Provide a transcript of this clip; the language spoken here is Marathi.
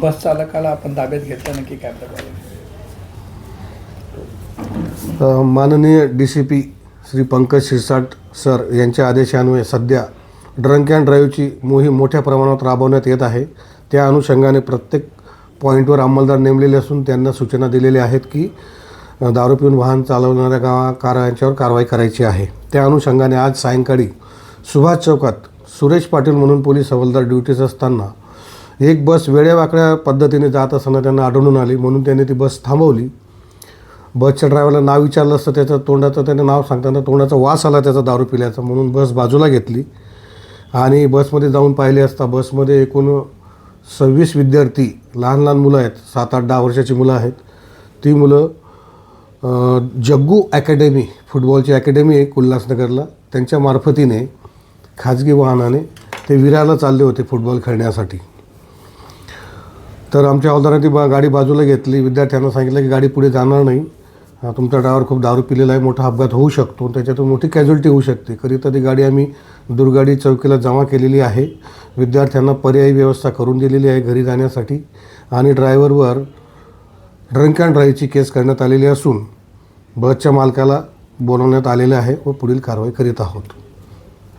बस चालकाला आपण ताब्यात घेतलं, नक्की काय प्रकार आहे? माननीय DCP श्री पंकज शिरसाट सर यांच्या आदेशान्वये सध्या ड्रंक अँड ड्राईव्हची मोहीम मोठ्या प्रमाणात राबवण्यात येत आहे. त्या अनुषंगाने प्रत्येक पॉईंटवर अंमलदार नेमलेले असून त्यांना सूचना दिलेल्या आहेत की दारू पिऊन वाहन चालवणाऱ्या कारवायांच्यावर कारवाई करायची आहे. त्या अनुषंगाने आज सायंकाळी सुभाष चौकात सुरेश पाटील म्हणून पोलीस हवालदार ड्युटीस असताना एक बस वेड्यावाकड्या पद्धतीने जात असताना त्यांना आढळून आली, म्हणून त्यांनी ती बस थांबवली. बसच्या ड्रायव्हरला नाव विचारलं असतं, त्याचं तोंडाचं त्याने नाव सांगताना तोंडाचा वास आला त्याचा दारू पिल्याचा, म्हणून बस बाजूला घेतली आणि बसमध्ये जाऊन पाहिले असता बसमध्ये एकूण 26 विद्यार्थी, लहान लहान मुलं आहेत, 7, 8, 10 वर्षाची मुलं आहेत. ती मुलं जग्गू अकॅडमी, फुटबॉलची अकॅडमी आहे उल्हासनगरला, त्यांच्या मार्फतीने खाजगी वाहनाने ते विरारला चालले होते फुटबॉल खेळण्यासाठी. तर आमच्या हवालदारांनी ती गाडी बाजूला घेतली. विद्यार्थ्यांना सांगितलं की गाडी पुढे जाणार नाही, तुमचा ड्रायव्हर खूप दारू पिलेला आहे, मोठा अपघात होऊ शकतो, त्याच्यातून मोठी कॅज्युअल्टी होऊ शकते. करिता ती गाडी आम्ही दुर्गाडी चौकीला जमा केलेली आहे. विद्यार्थ्यांना पर्यायी व्यवस्था करून दिलेली आहे घरी जाण्यासाठी आणि ड्रायव्हरवर ड्रंक अँड ड्राईव्हची केस करण्यात आलेली असून बसच्या मालकाला बोलवण्यात आलेले आहे व पुढील कारवाई करीत आहोत.